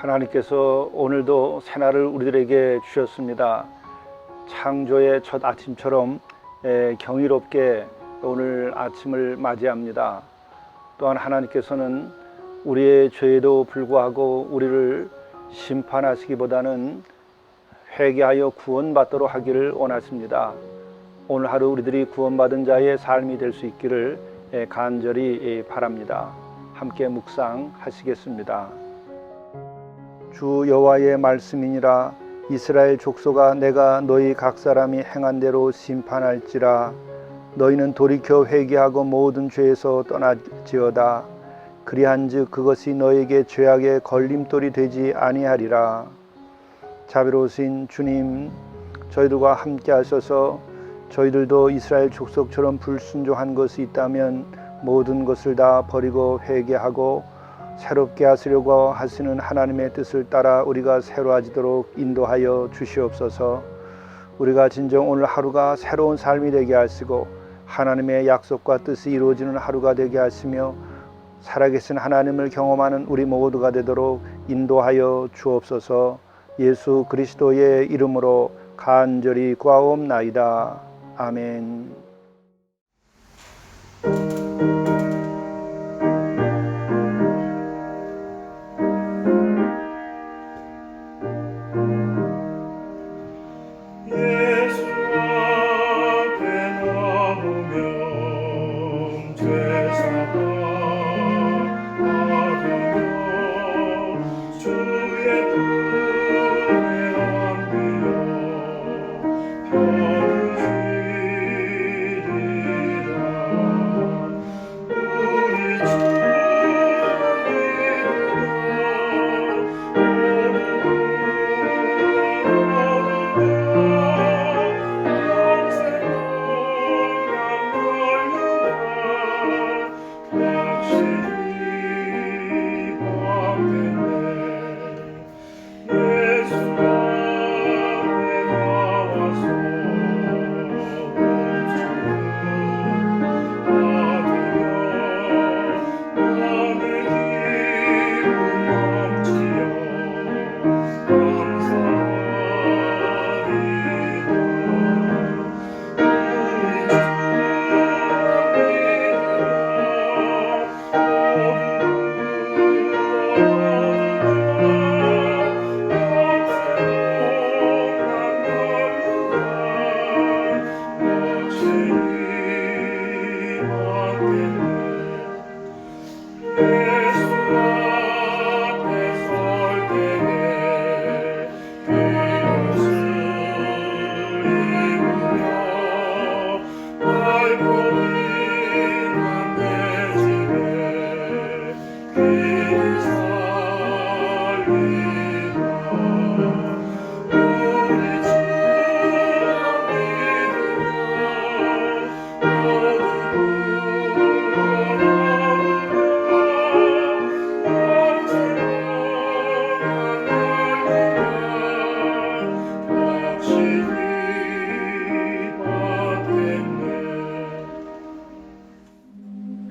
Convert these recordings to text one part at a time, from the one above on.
하나님께서 오늘도 새날을 우리들에게 주셨습니다. 창조의 첫 아침처럼 경이롭게 오늘 아침을 맞이합니다. 또한 하나님께서는 우리의 죄에도 불구하고 우리를 심판하시기보다는 회개하여 구원받도록 하기를 원하십니다. 오늘 하루 우리들이 구원받은 자의 삶이 될 수 있기를 간절히 바랍니다. 함께 묵상하시겠습니다. 주 여호와의 말씀이니라. 이스라엘 족속아, 내가 너희 각 사람이 행한 대로 심판할지라. 너희는 돌이켜 회개하고 모든 죄에서 떠나지어다. 그리한즉 그것이 너에게 죄악의 걸림돌이 되지 아니하리라. 자비로우신 주님, 저희들과 함께 하셔서 저희들도 이스라엘 족속처럼 불순종한 것이 있다면 모든 것을 다 버리고 회개하고 새롭게 하시려고 하시는 하나님의 뜻을 따라 우리가 새로워지도록 인도하여 주시옵소서. 우리가 진정 오늘 하루가 새로운 삶이 되게 하시고 하나님의 약속과 뜻이 이루어지는 하루가 되게 하시며 살아계신 하나님을 경험하는 우리 모두가 되도록 인도하여 주옵소서. 예수 그리스도의 이름으로 간절히 구하옵나이다. 아멘.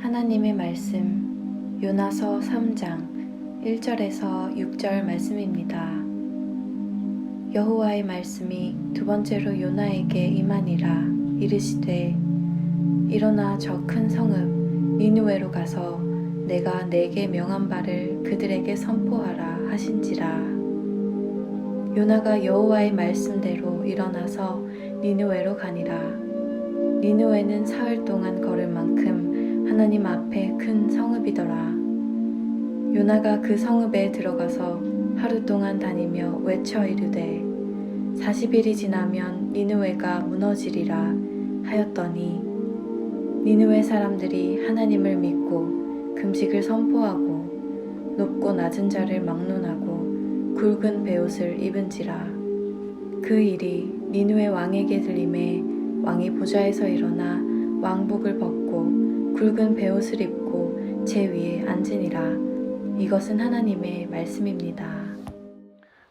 하나님의 말씀 요나서 3장 1절에서 6절 말씀입니다. 여호와의 말씀이 두 번째로 요나에게 임하니라. 이르시되 일어나 저 큰 성읍 니느웨로 가서 내가 내게 명한 바를 그들에게 선포하라 하신지라. 요나가 여호와의 말씀대로 일어나서 니느웨로 가니라. 니느웨는 사흘 동안 걸을 만큼 하나님 앞에 큰 성읍이더라. 요나가 그 성읍에 들어가서 하루 동안 다니며 외쳐 이르되 40일이 지나면 니느웨가 무너지리라 하였더니 니느웨 사람들이 하나님을 믿고 금식을 선포하고 높고 낮은 자를 막론하고 굵은 베옷을 입은지라. 그 일이 니느웨 왕에게 들림에 왕이 보좌에서 일어나 왕복을 벗고 굵은 베옷을 입고 제 위에 앉으니라. 이것은 하나님의 말씀입니다.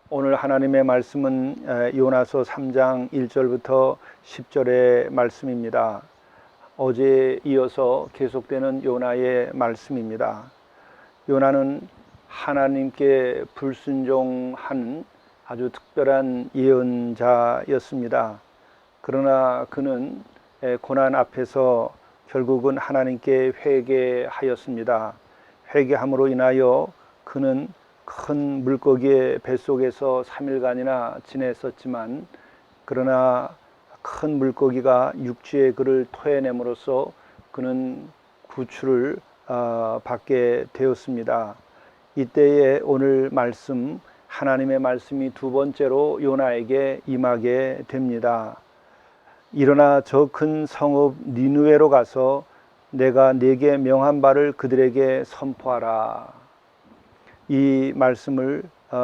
오늘 하나님의 말씀은 요나서 3장 1절부터 10절의 말씀입니다. 어제에 이어서 계속되는 요나의 말씀입니다. 요나는 하나님께 불순종한 아주 특별한 예언자였습니다. 그러나 그는 고난 앞에서 결국은 하나님께 회개하였습니다. 회개함으로 인하여 그는 큰 물고기의 뱃속에서 3일간이나 지냈었지만, 그러나 큰 물고기가 육지에 그를 토해냄으로써 그는 구출을 받게 되었습니다. 이때에 오늘 말씀, 하나님의 말씀이 두 번째로 요나에게 임하게 됩니다. 일어나 저 큰 성읍 니느웨로 가서 내가 네게 명한 바를 그들에게 선포하라. 이 말씀을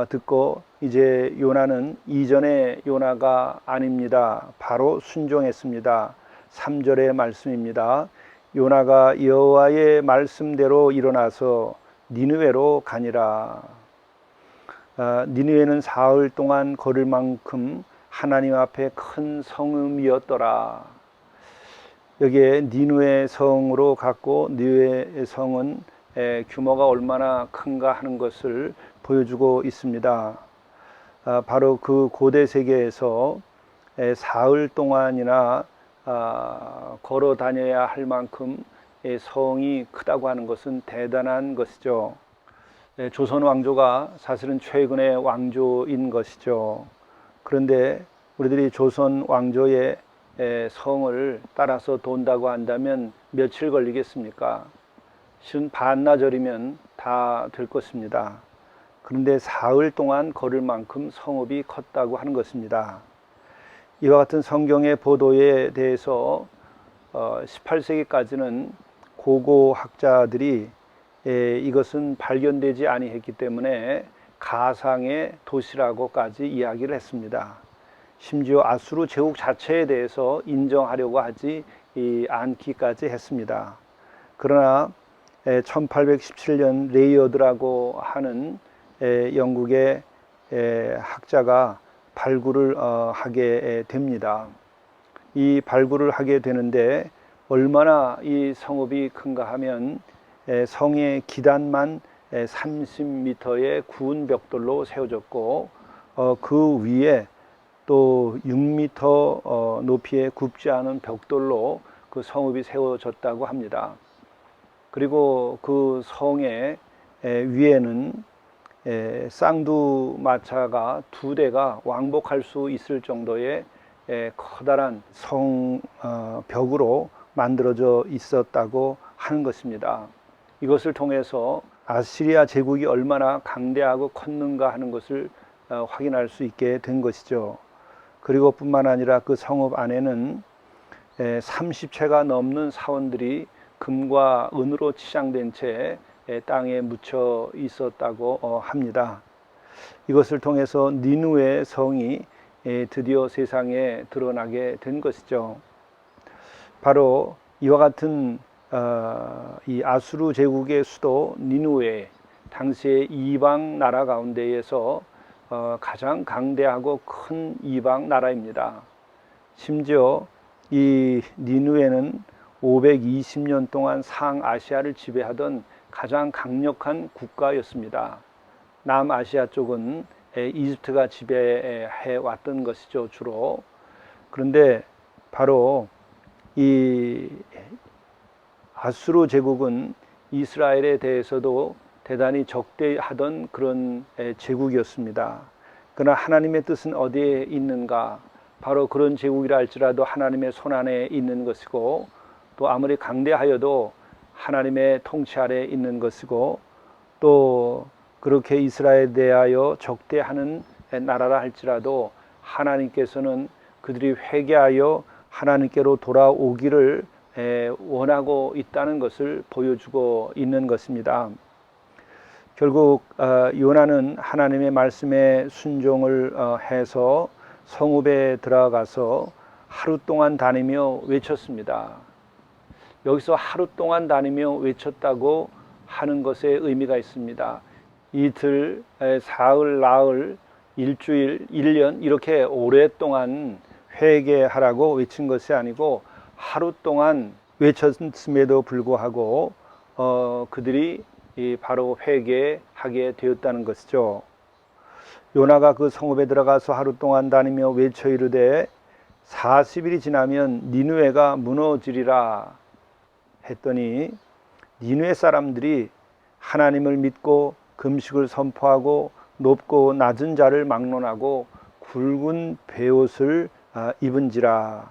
듣고 이제 요나는 이전의 요나가 아닙니다. 바로 순종했습니다. 3절의 말씀입니다. 요나가 여호와의 말씀대로 일어나서 니느웨로 가니라. 니느웨는 사흘 동안 걸을 만큼 하나님 앞에 큰 성읍이었더라. 여기에 니느웨 성으로 갔고, 니느웨 성은 규모가 얼마나 큰가 하는 것을 보여주고 있습니다. 바로 그 고대 세계에서 사흘 동안이나 걸어 다녀야 할 만큼 성이 크다고 하는 것은 대단한 것이죠. 조선 왕조가 사실은 최근의 왕조인 것이죠. 그런데 우리들이 조선 왕조의 성을 따라서 돈다고 한다면 며칠 걸리겠습니까? 신 반나절이면 다 될 것입니다. 그런데 사흘 동안 걸을 만큼 성읍이 컸다고 하는 것입니다. 이와 같은 성경의 보도에 대해서 18세기까지는 고고학자들이 이것은 발견되지 아니했기 때문에 가상의 도시라고까지 이야기를 했습니다. 심지어 아수르 제국 자체에 대해서 인정하려고 하지 않기까지 했습니다. 그러나 1817년 레이어드라고 하는 영국의 학자가 발굴을 하게 됩니다. 이 발굴을 하게 되는데 얼마나 이 성읍이 큰가 하면 성의 기단만 30m의 구운 벽돌로 세워졌고, 그 위에 또 6m 높이의 굽지 않은 벽돌로 그 성읍이 세워졌다고 합니다. 그리고 그 성의 위에는 쌍두마차가 2대가 왕복할 수 있을 정도의 커다란 성벽으로 만들어져 있었다고 하는 것입니다. 이것을 통해서 아시리아 제국이 얼마나 강대하고 컸는가 하는 것을 확인할 수 있게 된 것이죠. 그리고 뿐만 아니라 그 성읍 안에는 30채가 넘는 사원들이 금과 은으로 치장된 채 땅에 묻혀 있었다고 합니다. 이것을 통해서 니느웨 성이 드디어 세상에 드러나게 된 것이죠. 바로 이와 같은 이 아수르 제국의 수도 니느웨, 당시의 이방 나라 가운데에서 가장 강대하고 큰 이방 나라입니다. 심지어 이 니느웨는 520년 동안 상아시아를 지배하던 가장 강력한 국가였습니다. 남아시아 쪽은 이집트가 지배해 왔던 것이죠, 주로. 그런데 바로 이 아수르 제국은 이스라엘에 대해서도 대단히 적대하던 그런 제국이었습니다. 그러나 하나님의 뜻은 어디에 있는가? 바로 그런 제국이라 할지라도 하나님의 손안에 있는 것이고, 또 아무리 강대하여도 하나님의 통치 아래 있는 것이고, 또 그렇게 이스라엘에 대하여 적대하는 나라라 할지라도 하나님께서는 그들이 회개하여 하나님께로 돌아오기를 원하고 있다는 것을 보여주고 있는 것입니다. 결국 요나는 하나님의 말씀에 순종을 해서 성읍에 들어가서 하루 동안 다니며 외쳤습니다. 여기서 하루 동안 다니며 외쳤다고 하는 것에 의미가 있습니다. 이틀, 사흘, 나흘, 일주일, 1년 이렇게 오랫동안 회개하라고 외친 것이 아니고 하루 동안 외쳤음에도 불구하고 그들이 바로 회개하게 되었다는 것이죠. 요나가 그 성읍에 들어가서 하루 동안 다니며 외쳐 이르되 40일이 지나면 니느웨가 무너지리라 했더니 니느웨 사람들이 하나님을 믿고 금식을 선포하고 높고 낮은 자를 막론하고 굵은 베옷을 입은지라.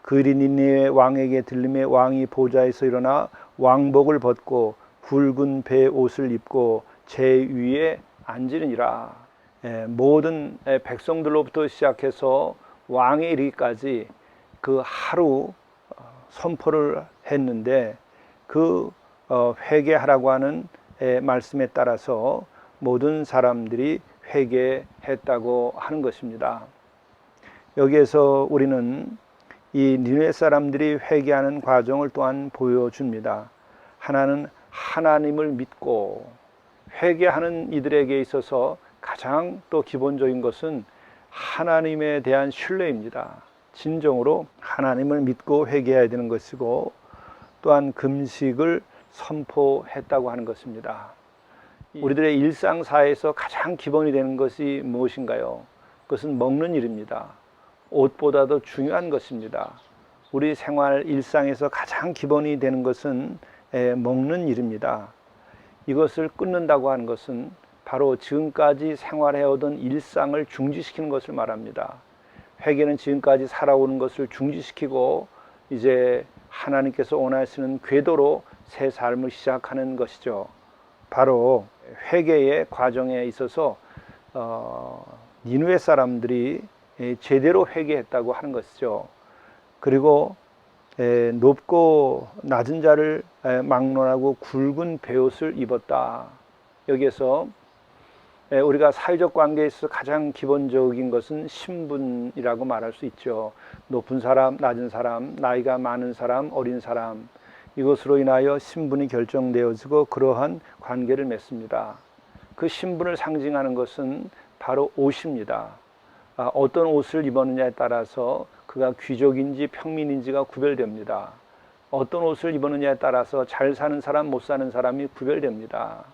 그 일이 니느웨 왕에게 들림에 왕이 보좌에서 일어나 왕복을 벗고 굵은 베옷을 입고 제 위에 앉으니라. 모든 백성들로부터 시작해서 왕에 이르기까지 그 하루 선포를 했는데 그 회개하라고 하는 말씀에 따라서 모든 사람들이 회개했다고 하는 것입니다. 여기에서 우리는 이 니느웨 사람들이 회개하는 과정을 또한 보여줍니다. 하나는 하나님을 믿고 회개하는 이들에게 있어서 가장 또 기본적인 것은 하나님에 대한 신뢰입니다. 진정으로 하나님을 믿고 회개해야 되는 것이고 또한 금식을 선포했다고 하는 것입니다. 우리들의 일상사에서 가장 기본이 되는 것이 무엇인가요? 그것은 먹는 일입니다. 옷보다도 중요한 것입니다. 우리 생활 일상에서 가장 기본이 되는 것은 먹는 일입니다. 이것을 끊는다고 하는 것은 바로 지금까지 생활해오던 일상을 중지시키는 것을 말합니다. 회개는 지금까지 살아오는 것을 중지시키고 이제 하나님께서 원하시는 궤도로 새 삶을 시작하는 것이죠. 바로 회개의 과정에 있어서 니느웨 사람들이 제대로 회개했다고 하는 것이죠. 그리고 높고 낮은 자를 막론하고 굵은 베옷을 입었다. 여기에서 우리가 사회적 관계에 있어서 가장 기본적인 것은 신분이라고 말할 수 있죠. 높은 사람, 낮은 사람, 나이가 많은 사람, 어린 사람, 이것으로 인하여 신분이 결정되어지고 그러한 관계를 맺습니다. 그 신분을 상징하는 것은 바로 옷입니다. 어떤 옷을 입었느냐에 따라서 그가 귀족인지 평민인지가 구별됩니다. 어떤 옷을 입었느냐에 따라서 잘 사는 사람, 못 사는 사람이 구별됩니다.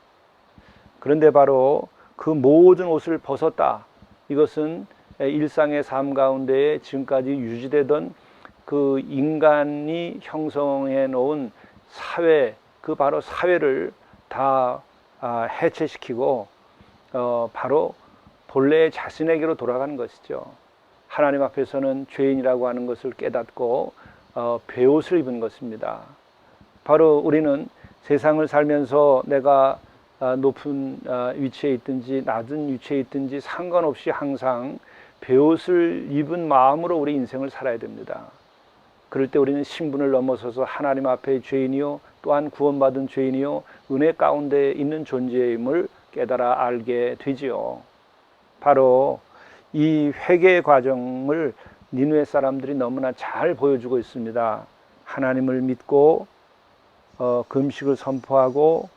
그런데 바로 그 모든 옷을 벗었다. 이것은 일상의 삶 가운데 지금까지 유지되던 그 인간이 형성해 놓은 사회, 그 바로 사회를 다 해체시키고 바로 본래 자신에게로 돌아가는 것이죠. 하나님 앞에서는 죄인이라고 하는 것을 깨닫고 베옷을 입은 것입니다. 바로 우리는 세상을 살면서 내가 높은 위치에 있든지 낮은 위치에 있든지 상관없이 항상 베옷을 입은 마음으로 우리 인생을 살아야 됩니다. 그럴 때 우리는 신분을 넘어서서 하나님 앞에 죄인이요 또한 구원받은 죄인이요 은혜 가운데 있는 존재임을 깨달아 알게 되지요. 바로 이 회개의 과정을 니느웨 사람들이 너무나 잘 보여주고 있습니다. 하나님을 믿고 금식을 선포하고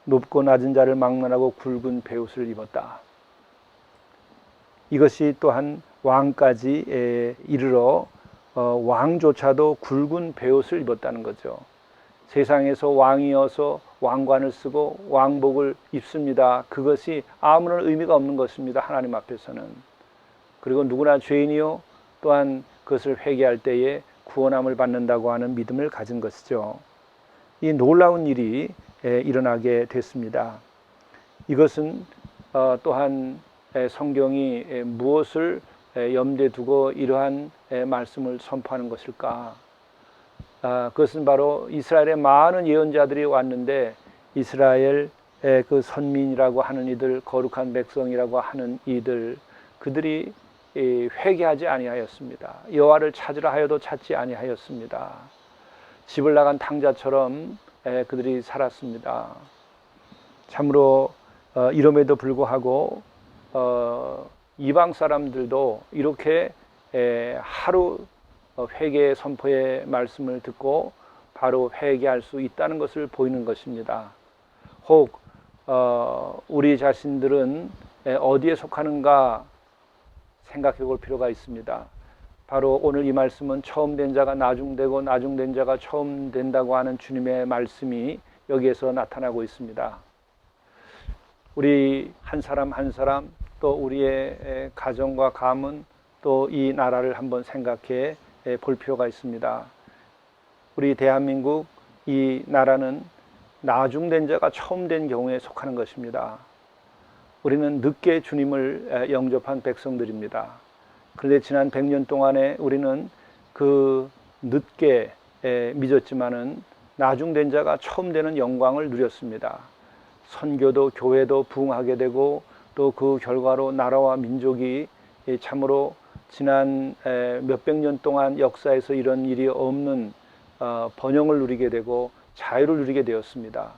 높고 낮은 자를 막론하고 굵은 베옷을 입었다. 이것이 또한 왕까지 이르러 왕조차도 굵은 베옷을 입었다는 거죠. 세상에서 왕이어서 왕관을 쓰고 왕복을 입습니다. 그것이 아무런 의미가 없는 것입니다. 하나님 앞에서는. 그리고 누구나 죄인이요 또한 그것을 회개할 때에 구원함을 받는다고 하는 믿음을 가진 것이죠. 이 놀라운 일이 일어나게 됐습니다. 이것은 또한 성경이 무엇을 염두에 두고 이러한 말씀을 선포하는 것일까? 그것은 바로 이스라엘의 많은 예언자들이 왔는데 이스라엘의 그 선민이라고 하는 이들, 거룩한 백성이라고 하는 이들, 그들이 회개하지 아니하였습니다. 여호와를 찾으라 하여도 찾지 아니하였습니다. 집을 나간 탕자처럼 그들이 살았습니다. 참으로 이름에도 불구하고 이방 사람들도 이렇게 하루 회개 선포의 말씀을 듣고 바로 회개할 수 있다는 것을 보이는 것입니다. 혹 우리 자신들은 어디에 속하는가 생각해 볼 필요가 있습니다. 바로 오늘 이 말씀은 처음 된 자가 나중되고 나중된 자가 처음 된다고 하는 주님의 말씀이 여기에서 나타나고 있습니다. 우리 한 사람 한 사람 또 우리의 가정과 가문 또 이 나라를 한번 생각해 볼 필요가 있습니다. 우리 대한민국 이 나라는 나중된 자가 처음 된 경우에 속하는 것입니다. 우리는 늦게 주님을 영접한 백성들입니다. 그런데 지난 100년 동안에 우리는 그 늦게 믿었지만은 나중된 자가 처음 되는 영광을 누렸습니다. 선교도 교회도 부흥하게 되고 또 그 결과로 나라와 민족이 참으로 지난 몇백 년 동안 역사에서 이런 일이 없는 번영을 누리게 되고 자유를 누리게 되었습니다.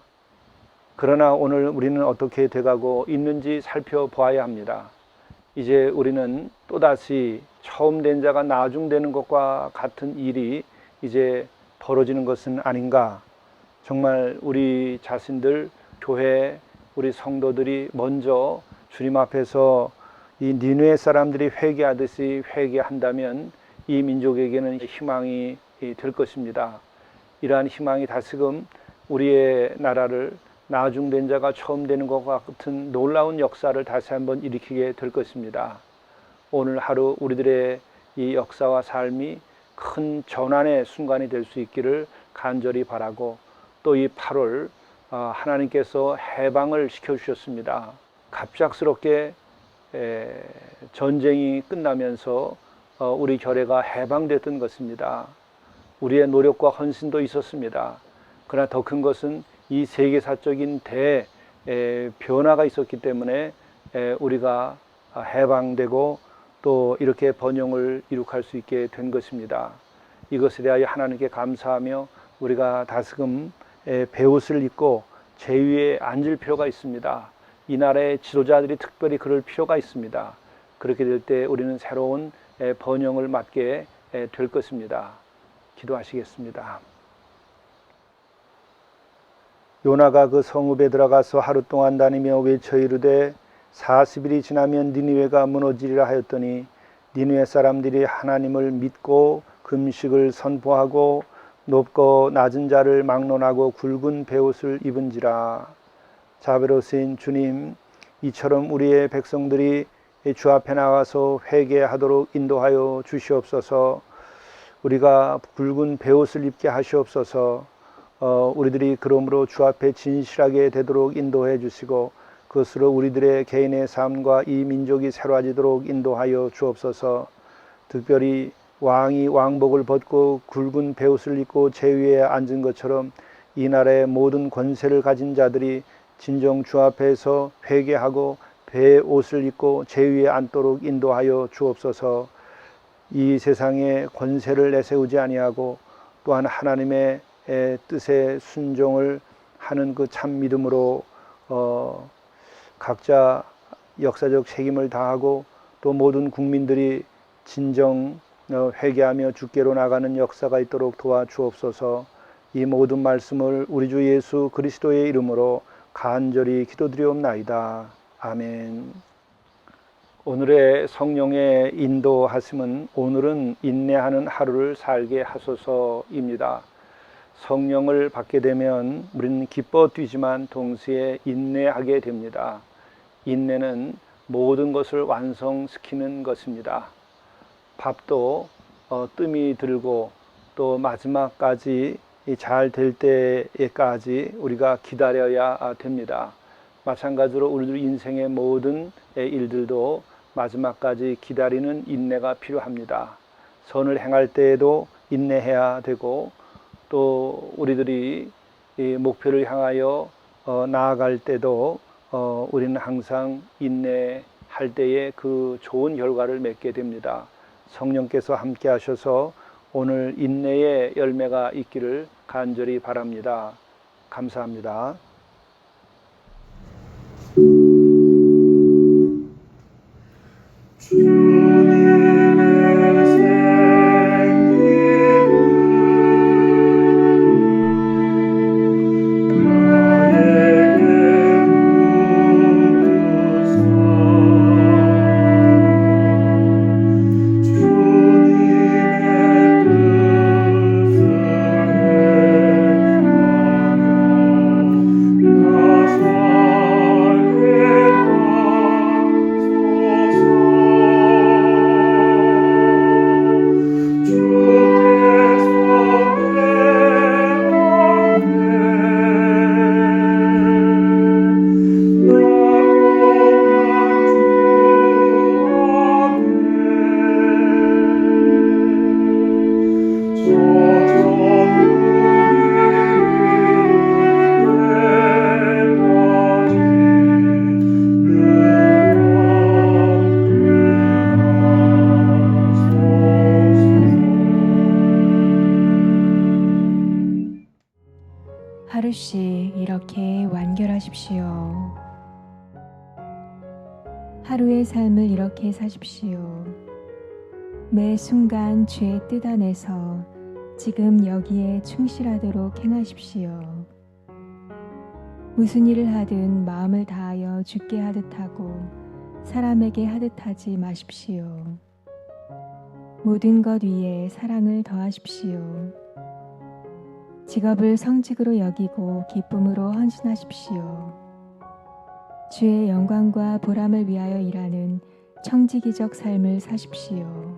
그러나 오늘 우리는 어떻게 돼가고 있는지 살펴보아야 합니다. 이제 우리는 또다시 처음 된 자가 나중되는 것과 같은 일이 이제 벌어지는 것은 아닌가. 정말 우리 자신들, 교회, 우리 성도들이 먼저 주님 앞에서 이 니느웨 사람들이 회개하듯이 회개한다면 이 민족에게는 희망이 될 것입니다. 이러한 희망이 다시금 우리의 나라를 나중된 자가 처음 되는 것과 같은 놀라운 역사를 다시 한번 일으키게 될 것입니다. 오늘 하루 우리들의 이 역사와 삶이 큰 전환의 순간이 될 수 있기를 간절히 바라고, 또 이 8월 하나님께서 해방을 시켜주셨습니다. 갑작스럽게 전쟁이 끝나면서 우리 교회가 해방됐던 것입니다. 우리의 노력과 헌신도 있었습니다. 그러나 더 큰 것은 이 세계사적인 변화가 있었기 때문에 우리가 해방되고 또 이렇게 번영을 이룩할 수 있게 된 것입니다. 이것에 대하여 하나님께 감사하며 우리가 다시금 배옷을 입고 제위에 앉을 필요가 있습니다. 이 나라의 지도자들이 특별히 그럴 필요가 있습니다. 그렇게 될 때 우리는 새로운 번영을 맞게 될 것입니다. 기도하시겠습니다. 요나가 그 성읍에 들어가서 하루 동안 다니며 외쳐 이르되 40일이 지나면 니느웨가 무너지리라 하였더니 니느웨 사람들이 하나님을 믿고 금식을 선포하고 높고 낮은 자를 막론하고 굵은 베옷을 입은지라. 자비로우신 주님, 이처럼 우리의 백성들이 주 앞에 나와서 회개하도록 인도하여 주시옵소서. 우리가 굵은 베옷을 입게 하시옵소서. 우리들이 그러므로 주 앞에 진실하게 되도록 인도해 주시고 그것으로 우리들의 개인의 삶과 이 민족이 새로워지도록 인도하여 주옵소서. 특별히 왕이 왕복을 벗고 굵은 베옷을 입고 제위에 앉은 것처럼 이 나라의 모든 권세를 가진 자들이 진정 주 앞에서 회개하고 베옷을 입고 제위에 앉도록 인도하여 주옵소서. 이 세상에 권세를 내세우지 아니하고 또한 하나님의 뜻에 순종을 하는 그 참 믿음으로 각자 역사적 책임을 다하고 또 모든 국민들이 진정 회개하며 주께로 나가는 역사가 있도록 도와주옵소서. 이 모든 말씀을 우리 주 예수 그리스도의 이름으로 간절히 기도드리옵나이다. 아멘. 오늘의 성령의 인도하심은 오늘은 인내하는 하루를 살게 하소서입니다. 성령을 받게 되면 우리는 기뻐 뛰지만 동시에 인내하게 됩니다. 인내는 모든 것을 완성시키는 것입니다. 밥도 뜸이 들고 또 마지막까지 잘 될 때까지 우리가 기다려야 됩니다. 마찬가지로 우리 인생의 모든 일들도 마지막까지 기다리는 인내가 필요합니다. 선을 행할 때에도 인내해야 되고 또 우리들이 이 목표를 향하여 나아갈 때도 우리는 항상 인내할 때에 그 좋은 결과를 맺게 됩니다. 성령께서 함께 하셔서 오늘 인내의 열매가 있기를 간절히 바랍니다. 감사합니다. 하루씩 이렇게 완결하십시오. 하루의 삶을 이렇게 사십시오. 매 순간 주의 뜻 안에서 지금 여기에 충실하도록 행하십시오. 무슨 일을 하든 마음을 다하여 주께 하듯 하고 사람에게 하듯 하지 마십시오. 모든 것 위에 사랑을 더하십시오. 직업을 성직으로 여기고 기쁨으로 헌신하십시오. 주의 영광과 보람을 위하여 일하는 청지기적 삶을 사십시오.